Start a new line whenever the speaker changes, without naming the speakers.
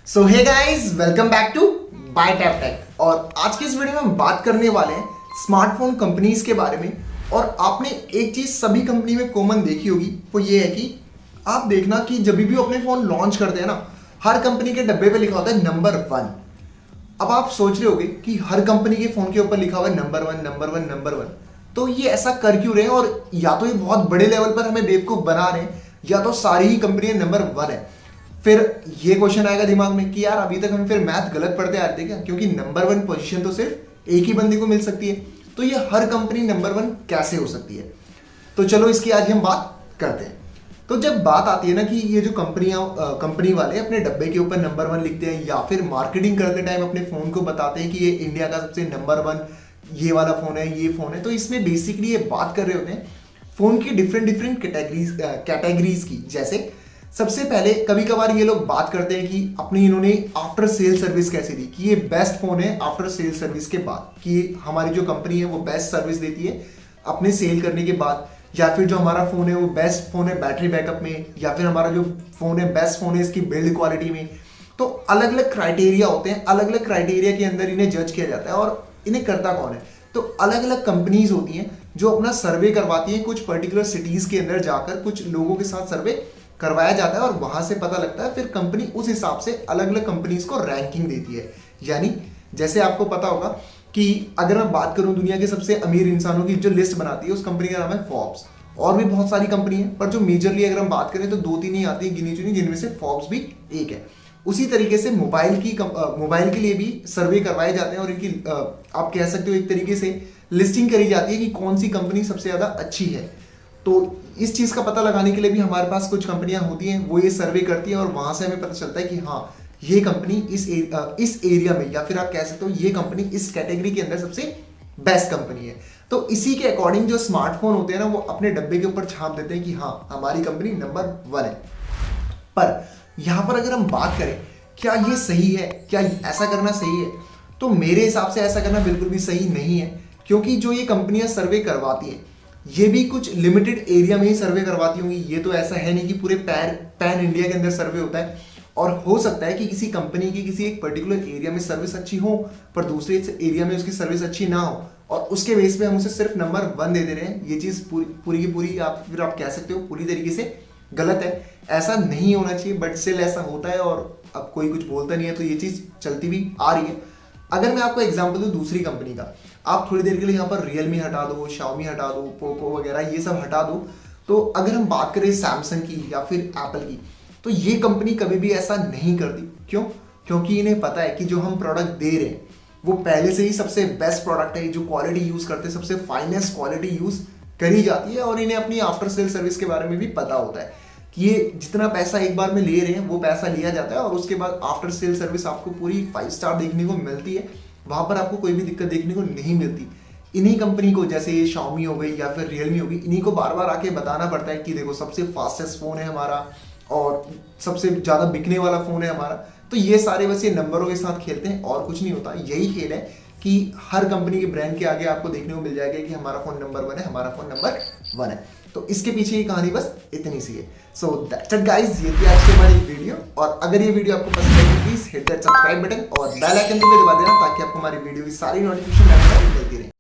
So hey guys, welcome back to by tap tech. और आज की इस वीडियो में हम बात करने वाले हैं स्मार्टफोन कंपनीज के बारे में। और आपने एक चीज सभी कंपनी में कॉमन देखी होगी, वो ये है कि आप देखना कि जब भी अपने फोन लॉन्च करते हैं ना, हर कंपनी के डब्बे पे लिखा होता है नंबर 1। अब आप सोच रहे होगे कि हर कंपनी के फोन के ऊपर लिखा हुआ है नंबर 1 नंबर 1 नंबर 1, तो ये ऐसा कर क्यों रहे हैं? और या तो ये बहुत बड़े लेवल पर हमें बेवकूफ बना रहे हैं, या तो सारी ही कंपनियां नंबर 1 है। फिर ये क्वेश्चन आएगा दिमाग में कि यार अभी तक हम फिर मैथ गलत पढ़ते आ रहे थे क्या? क्योंकि नंबर 1 पोजीशन तो सिर्फ एक ही बंदे को मिल सकती है, तो ये हर कंपनी नंबर 1 कैसे हो सकती है? तो चलो इसकी आज हम बात करते हैं। तो जब बात आती है ना कि ये जो कंपनी वाले अपने डब्बे के ऊपर नंबर 1 लिखते हैं, या फिर मार्केटिंग करते टाइम अपने फोन को बताते हैं कि ये इंडिया का सबसे नंबर 1 ये वाला फोन है, ये फोन है, तो इसमें बेसिकली ये बात कर रहे होते हैं फोन की डिफरेंट कैटेगरीज की। जैसे सबसे पहले कभी कभार ये लोग बात करते हैं कि अपनी इन्होंने आफ्टर सेल सर्विस कैसी दी, कि ये बेस्ट फोन है आफ्टर सेल सर्विस के बाद, कि हमारी जो कंपनी है वो बेस्ट सर्विस देती है अपने सेल करने के बाद, या फिर जो हमारा फोन है वो बेस्ट फोन है बैटरी बैकअप में, या फिर हमारा जो फोन है बेस्ट फोन है इसकी बिल्ड क्वालिटी में। तो अलग अलग क्राइटेरिया होते हैं, अलग अलग क्राइटेरिया के अंदर इन्हें जज किया जाता है। और इन्हें करता कौन है? तो अलग अलग कंपनीज होती हैं जो अपना सर्वे करवाती हैं, कुछ पर्टिकुलर सिटीज के अंदर जाकर कुछ लोगों के साथ सर्वे करवाया जाता है, और वहां से पता लगता है, फिर कंपनी उस हिसाब से अलग अलग कंपनीज को रैंकिंग देती है। यानी जैसे आपको पता होगा कि अगर मैं बात करूं दुनिया के सबसे अमीर इंसानों की जो लिस्ट बनाती है, उस कंपनी का नाम है फोर्ब्स। और भी बहुत सारी कंपनी है, पर जो मेजरली अगर हम बात करें तो 2-3 ही आती है गिनी चुनी, जिनमें से फोर्ब्स भी एक है। उसी तरीके से मोबाइल के लिए भी सर्वे करवाए जाते हैं, और इनकी आप कह सकते हो एक तरीके से लिस्टिंग करी जाती है कि कौन सी कंपनी सबसे ज्यादा अच्छी है। तो इस चीज का पता लगाने के लिए भी हमारे पास कुछ कंपनियां होती हैं, वो ये सर्वे करती हैं, और वहां से हमें पता चलता है कि हाँ, ये कंपनी इस एरिया में, या फिर आप कह सकते हो ये कंपनी इस कैटेगरी के अंदर सबसे बेस्ट कंपनी है। तो इसी के अकॉर्डिंग जो स्मार्टफोन होते हैं ना, वो अपने डब्बे के ऊपर छाप देते हैं कि हाँ, हमारी कंपनी नंबर 1 है। पर यहां पर अगर हम बात करें क्या ये सही है, क्या ऐसा करना सही है, तो मेरे हिसाब से ऐसा करना बिल्कुल भी सही नहीं है। क्योंकि जो ये कंपनियां सर्वे करवाती हैं, ये भी कुछ लिमिटेड एरिया में ही सर्वे करवाती होंगी। ये तो ऐसा है नहीं कि पूरे पैन इंडिया के अंदर सर्वे होता है। और हो सकता है कि किसी कंपनी की किसी एक पर्टिकुलर एरिया में सर्विस अच्छी हो, पर दूसरे एरिया में उसकी सर्विस अच्छी ना हो, और उसके बेस पे हम उसे सिर्फ नंबर 1 दे दे रहे हैं। ये चीज़ पूरी की पूरी आप कह सकते हो पूरी तरीके से गलत है। ऐसा नहीं होना चाहिए, बट स्टिल ऐसा होता है, और अब कोई कुछ बोलता नहीं है, तो ये चीज़ चलती भी आ रही है। अगर मैं आपको एग्जांपल दूं दूसरी कंपनी का, आप थोड़ी देर के लिए यहाँ पर रियलमी हटा दो, शाओमी हटा दो, पोको वगैरह ये सब हटा दो, तो अगर हम बात करें सैमसंग की या फिर एप्पल की, तो ये कंपनी कभी भी ऐसा नहीं करती। क्यों? क्योंकि इन्हें पता है कि जो हम प्रोडक्ट दे रहे हैं वो पहले से ही सबसे बेस्ट प्रोडक्ट है, जो क्वालिटी यूज करते हैं सबसे फाइनेस्ट क्वालिटी यूज करी जाती है। और इन्हें अपनी आफ्टर सेल सर्विस के बारे में भी पता होता है कि ये जितना पैसा एक बार में ले रहे हैं वो पैसा लिया जाता है, और उसके बाद आफ्टर सेल सर्विस आपको पूरी 5 स्टार देखने को मिलती है। वहां पर आपको कोई भी दिक्कत देखने को नहीं मिलती। इन्हीं कंपनी को, जैसे ये शाओमी हो गई या फिर रियलमी हो गई, इन्हीं को बार बार आके बताना पड़ता है कि देखो सबसे फास्टेस्ट फोन है हमारा, और सबसे ज्यादा बिकने वाला फोन है हमारा। तो ये सारे बस ये नंबरों के साथ खेलते हैं, और कुछ नहीं होता। यही खेल है कि हर कंपनी के ब्रांड के आगे आपको देखने को मिल जाएगा कि हमारा फोन नंबर 1 है, हमारा फोन नंबर 1 है। तो इसके पीछे की कहानी बस इतनी सी है। सो दैट्स इट गाइस, ये थी आज की हमारी वीडियो। और अगर ये वीडियो आपको पसंद आई तो please hit that subscribe button और बेल आइकन को भी दबा देना, ताकि आपको हमारी वीडियो की सारी नोटिफिकेशन मिलती रहे।